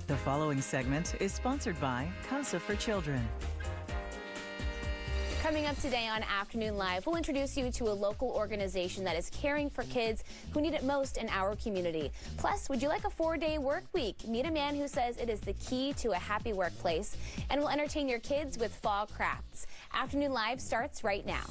The following segment is sponsored by CASA for Children. Coming up today on Afternoon Live, we'll introduce you to a local organization that is caring for kids who need it most in our community. Plus, would you like a 4-day work week? Meet a man who says it is the key to a happy workplace. And we'll entertain your kids with fall crafts. Afternoon Live starts right now.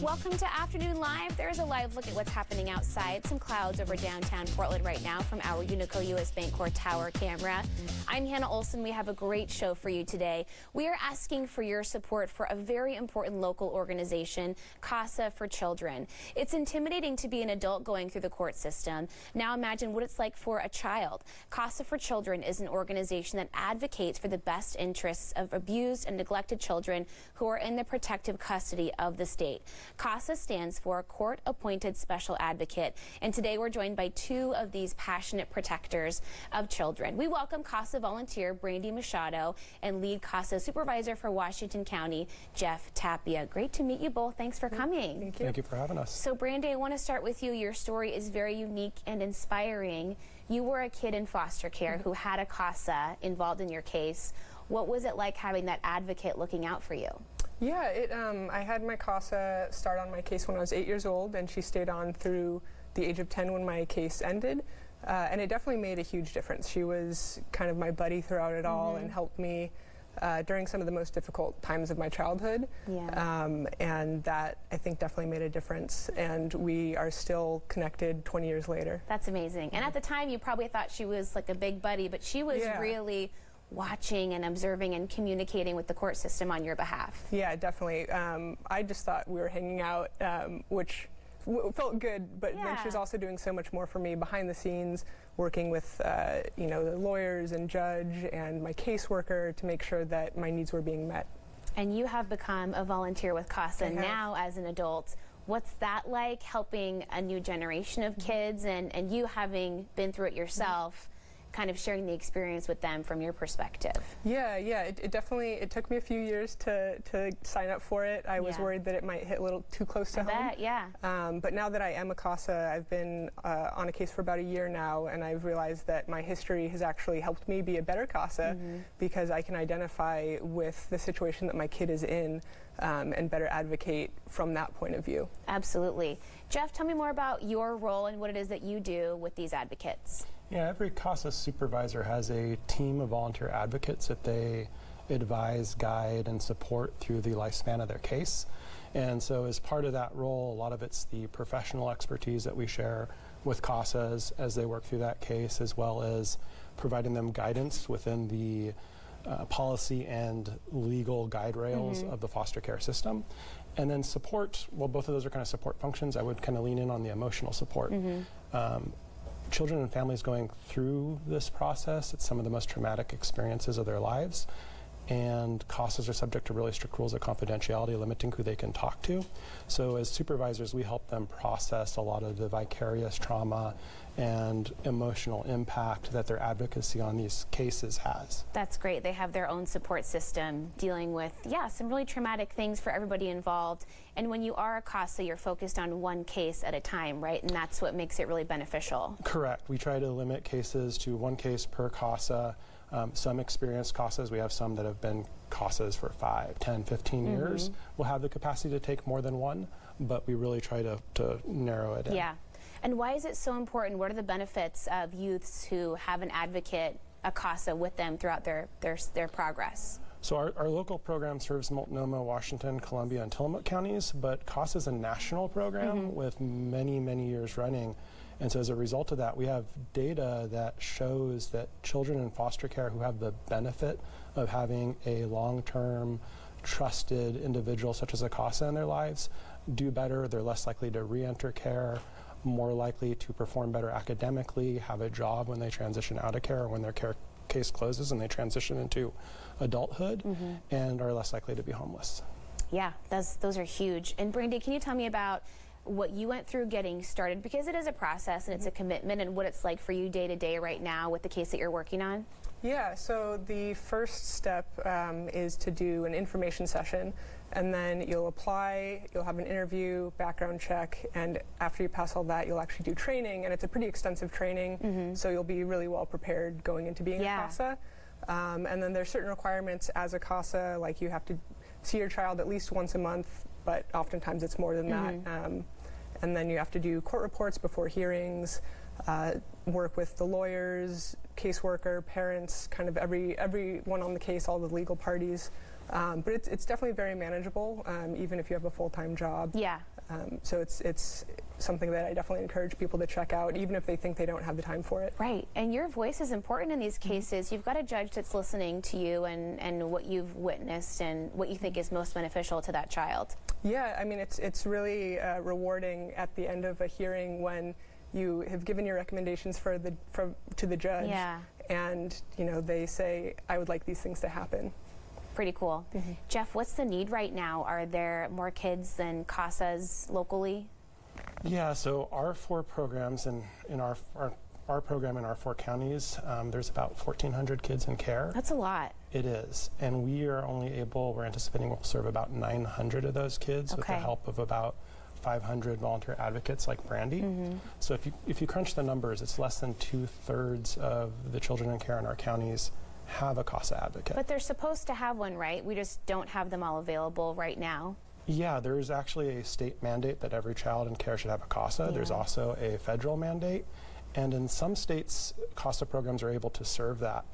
Welcome to Afternoon Live. There's a live look at what's happening outside. Some clouds over downtown Portland right now from our Unico US Bancorp Tower camera. I'm Hannah Olson. We have a great show for you today. We are asking for your support for a very important local organization, CASA for Children. It's intimidating to be an adult going through the court system. Now imagine what it's like for a child. CASA for Children is an organization that advocates for the best interests of abused and neglected children who are in the protective custody of the state. CASA stands for Court-Appointed Special Advocate, and today we're joined by two of these passionate protectors of children. We welcome CASA volunteer Brandy Machado and lead CASA Supervisor for Washington County, Jeff Tapia. Great to meet you both. Thanks for coming. Thank you. Thank you for having us. So Brandy, I want to start with you. Your story is very unique and inspiring. You were a kid in foster care who had a CASA involved in your case. What was it like having that advocate looking out for you? Yeah, I had my CASA start on my case when I was 8 years old, and she stayed on through the age of 10 when my case ended. And it definitely made a huge difference. She was kind of my buddy throughout it all and helped me during some of the most difficult times of my childhood. Yeah. And that, I think, definitely made a difference. And we are still connected 20 years later. That's amazing. And at the time, you probably thought she was like a big buddy, but she was really watching and observing and communicating with the court system on your behalf. Yeah, definitely. I just thought we were hanging out, which felt good, but then she was also doing so much more for me behind the scenes, working with the lawyers and judge and my caseworker to make sure that my needs were being met. And you have become a volunteer with CASA now as an adult. What's that like, helping a new generation of kids and you having been through it yourself? Kind of sharing the experience with them from your perspective. Yeah, it definitely, it took me a few years to sign up for it. I was worried that it might hit a little too close to home. I bet, yeah. But now that I am a CASA, I've been on a case for about a year now, and I've realized that my history has actually helped me be a better CASA because I can identify with the situation that my kid is in and better advocate from that point of view. Absolutely. Jeff, tell me more about your role and what it is that you do with these advocates. Yeah, every CASA supervisor has a team of volunteer advocates that they advise, guide, and support through the lifespan of their case. And so as part of that role, a lot of it's the professional expertise that we share with CASAs as they work through that case, as well as providing them guidance within the policy and legal guide rails of the foster care system. And then support, well, both of those are kind of support functions. I would kind of lean in on the emotional support. Children and families going through this process, it's some of the most traumatic experiences of their lives. And CASAs are subject to really strict rules of confidentiality, limiting who they can talk to. So as supervisors, we help them process a lot of the vicarious trauma and emotional impact that their advocacy on these cases has. That's great. They have their own support system dealing with, some really traumatic things for everybody involved. And when you are a CASA, you're focused on one case at a time, right? And that's what makes it really beneficial. Correct. We try to limit cases to one case per CASA. Some experienced CASAs, we have some that have been CASAs for 5, 10, 15 years, will have the capacity to take more than one, but we really try to narrow it in. Yeah. And why is it so important? What are the benefits of youths who have an advocate, a CASA, with them throughout their progress? So our local program serves Multnomah, Washington, Columbia, and Tillamook counties, but CASA is a national program with many, many years running. And so as a result of that, we have data that shows that children in foster care who have the benefit of having a long-term, trusted individual such as a CASA in their lives do better. They're less likely to re-enter care, more likely to perform better academically, have a job when they transition out of care or when their case closes and they transition into adulthood, and are less likely to be homeless. Yeah, those are huge. And Brandy, can you tell me about what you went through getting started, because it is a process and it's a commitment, and what it's like for you day to day right now with the case that you're working on? Yeah, so the first step is to do an information session, and then you'll apply, you'll have an interview, background check, and after you pass all that, you'll actually do training, and it's a pretty extensive training, so you'll be really well prepared going into being a CASA. And then there's certain requirements as a CASA, like you have to see your child at least once a month, but oftentimes it's more than that. And then you have to do court reports before hearings, work with the lawyers, caseworker, parents, kind of everyone on the case, all the legal parties. But it's definitely very manageable, even if you have a full-time job. Yeah. So it's something that I definitely encourage people to check out, even if they think they don't have the time for it. Right, and your voice is important in these cases. You've got a judge that's listening to you and what you've witnessed and what you think is most beneficial to that child. Yeah, I mean, it's really rewarding at the end of a hearing when you have given your recommendations to the judge, and they say, I would like these things to happen. Pretty cool. Jeff, what's the need right now? Are there more kids than CASAs locally? Yeah, so our 4 programs in our program in our 4 counties, there's about 1,400 kids in care. That's a lot. It is, and we're anticipating we'll serve about 900 of those kids with the help of about 500 volunteer advocates like Brandy. So if you crunch the numbers, it's less than 2/3 of the children in care in our counties have a CASA advocate. But they're supposed to have one, right? We just don't have them all available right now. Yeah, there is actually a state mandate that every child in care should have a CASA. There's also a federal mandate, and in some states, CASA programs are able to serve that,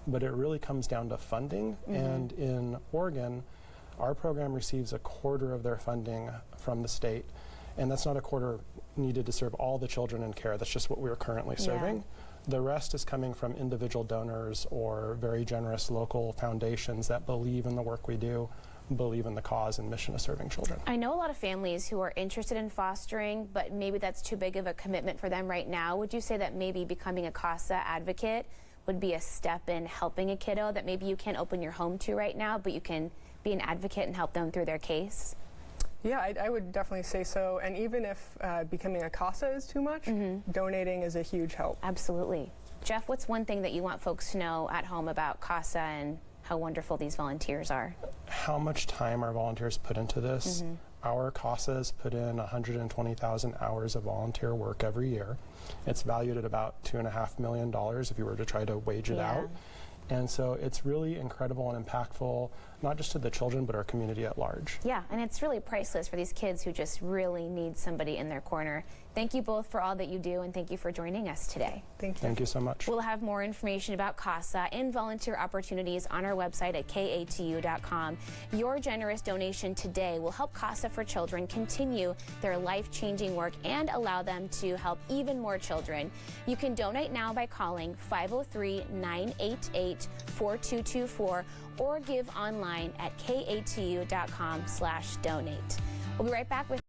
but it really comes down to funding. And in Oregon, our program receives 1/4 of their funding from the state, and that's not 1/4 needed to serve all the children in care. That's just what we're currently serving. The rest is coming from individual donors or very generous local foundations that believe in the work we do, believe in the cause and mission of serving children. I know a lot of families who are interested in fostering, but maybe that's too big of a commitment for them right now. Would you say that maybe becoming a CASA advocate would be a step in helping a kiddo that maybe you can't open your home to right now, but you can be an advocate and help them through their case? Yeah, I would definitely say so. And even if becoming a CASA is too much, donating is a huge help. Absolutely. Jeff, what's one thing that you want folks to know at home about CASA and how wonderful these volunteers are? How much time our volunteers put into this. Our CASAs put in 120,000 hours of volunteer work every year. It's valued at about $2.5 million if you were to try to wage it out. And so it's really incredible and impactful, not just to the children, but our community at large. Yeah, and it's really priceless for these kids who just really need somebody in their corner. Thank you both for all that you do, and thank you for joining us today. Thank you. Thank you so much. We'll have more information about CASA and volunteer opportunities on our website at katu.com. Your generous donation today will help CASA for Children continue their life-changing work and allow them to help even more children. You can donate now by calling 503-988-4224 or give online at katu.com/donate. We'll be right back with